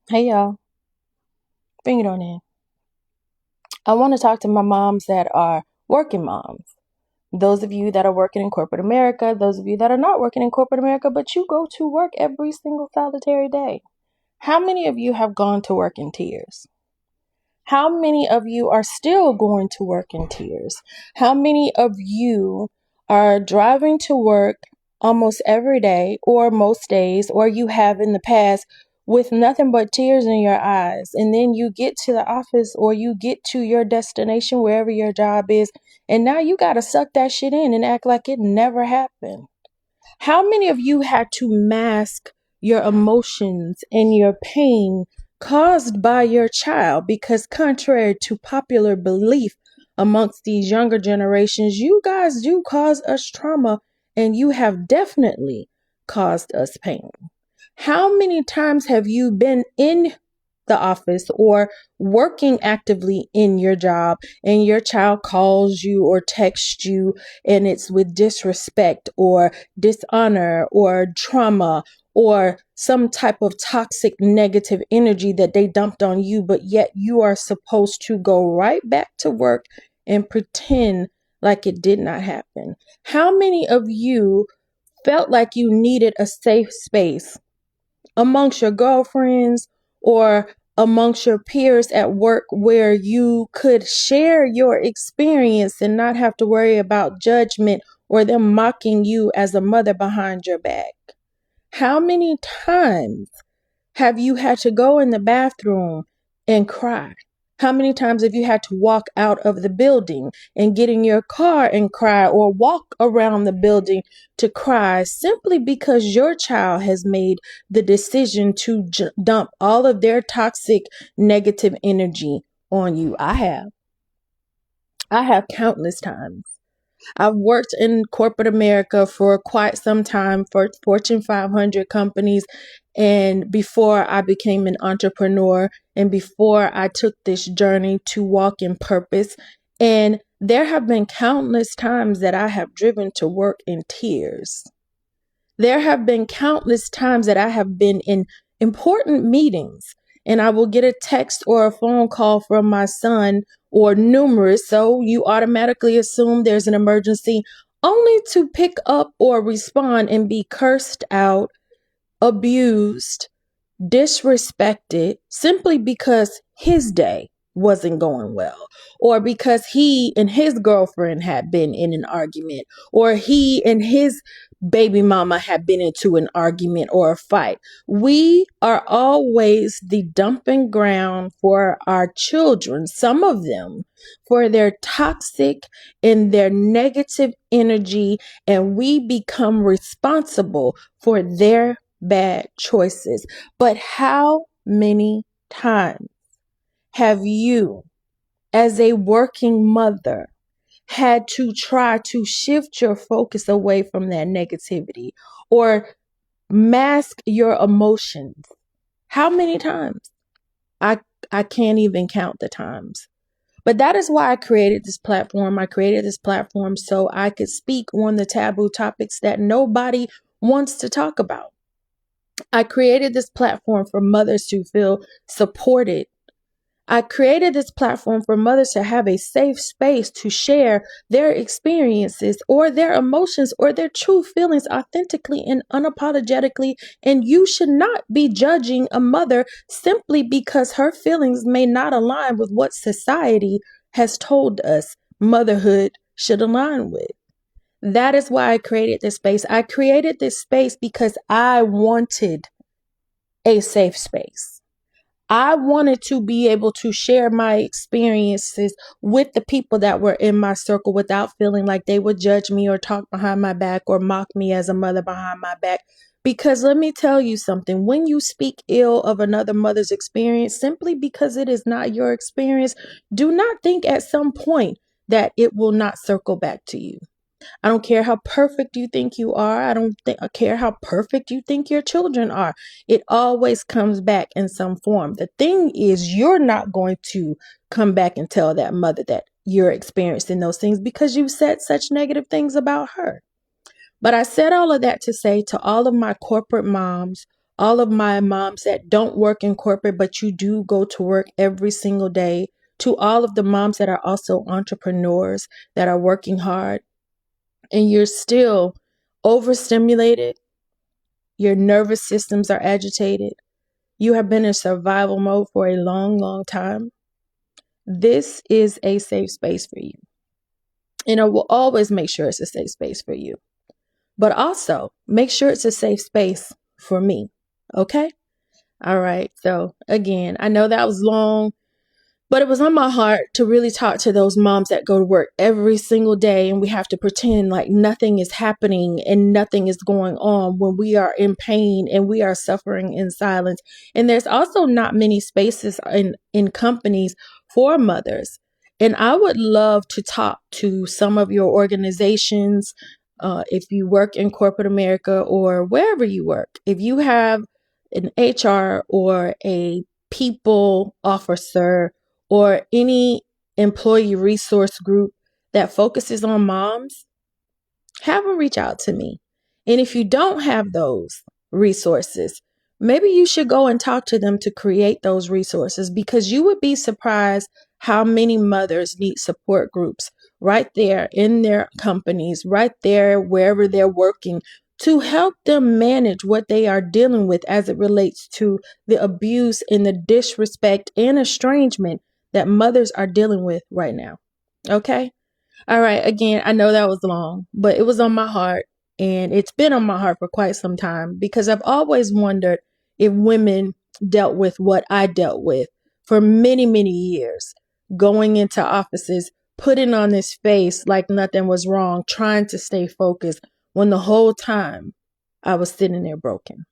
Hey y'all, bring it on in. I want to talk to my moms that are working moms. Those of you that are working in corporate America, those of you that are not working in corporate America, but you go to work every single solitary day. How many of you have gone to work in tears? How many of you are still going to work in tears? How many of you are driving to work almost every day or most days, or you have in the past with nothing but tears in your eyes? And then you get to the office or you get to your destination, wherever your job is, and now you got to suck that shit in and act like it never happened. How many of you had to mask your emotions and your pain caused by your child? Because, contrary to popular belief amongst these younger generations, you guys do cause us trauma and you have definitely caused us pain. How many times have you been in the office or working actively in your job and your child calls you or texts you and it's with disrespect or dishonor or trauma or some type of toxic negative energy that they dumped on you, but yet you are supposed to go right back to work and pretend like it did not happen? How many of you felt like you needed a safe space amongst your girlfriends or amongst your peers at work where you could share your experience and not have to worry about judgment or them mocking you as a mother behind your back? How many times have you had to go in the bathroom and cry? How many times have you had to walk out of the building and get in your car and cry, or walk around the building to cry simply because your child has made the decision to dump all of their toxic negative energy on you? I have. I have countless times. I've worked in corporate America for quite some time for Fortune 500 companies. And before I became an entrepreneur and before I took this journey to walk in purpose, and there have been countless times that I have driven to work in tears. There have been countless times that I have been in important meetings and I will get a text or a phone call from my son, or numerous, so you automatically assume there's an emergency, only to pick up or respond and be cursed out, abused, disrespected simply because his day wasn't going well, or because he and his girlfriend had been in an argument, or he and his baby mama had been into an argument or a fight. We are always the dumping ground for our children, some of them for their toxic and their negative energy, and we become responsible for their bad choices. But how many times have you, as a working mother, had to try to shift your focus away from that negativity or mask your emotions? How many times? I I can't even count the times. But that is why I created this platform. I created this platform so I could speak on the taboo topics that nobody wants to talk about. I created this platform for mothers to feel supported. I created this platform for mothers to have a safe space to share their experiences or their emotions or their true feelings authentically and unapologetically. And you should not be judging a mother simply because her feelings may not align with what society has told us motherhood should align with. That is why I created this space. I created this space because I wanted a safe space. I wanted to be able to share my experiences with the people that were in my circle without feeling like they would judge me or talk behind my back or mock me as a mother behind my back. Because let me tell you something, when you speak ill of another mother's experience simply because it is not your experience, do not think at some point that it will not circle back to you. I don't care how perfect you think you are. I care how perfect you think your children are. It always comes back in some form. The thing is, you're not going to come back and tell that mother that you're experiencing those things because you said such negative things about her. But I said all of that to say to all of my corporate moms, all of my moms that don't work in corporate, but you do go to work every single day, to all of the moms that are also entrepreneurs that are working hard and you're still overstimulated, your nervous systems are agitated, you have been in survival mode for a long, long time. This is a safe space for you. And I will always make sure it's a safe space for you. But also make sure it's a safe space for me. Okay? All right. So again, I know that was long, but it was on my heart to really talk to those moms that go to work every single day and we have to pretend like nothing is happening and nothing is going on when we are in pain and we are suffering in silence. And there's also not many spaces in companies for mothers. And I would love to talk to some of your organizations, if you work in corporate America or wherever you work. If you have an HR or a people officer or any employee resource group that focuses on moms, have them reach out to me. And if you don't have those resources, maybe you should go and talk to them to create those resources, because you would be surprised how many mothers need support groups right there in their companies, right there wherever they're working, to help them manage what they are dealing with as it relates to the abuse and the disrespect and estrangement that mothers are dealing with right now. Okay? All right. Again, I know that was long, but it was on my heart, and it's been on my heart for quite some time, because I've always wondered if women dealt with what I dealt with for many, many years, going into offices, putting on this face like nothing was wrong, trying to stay focused when the whole time I was sitting there broken.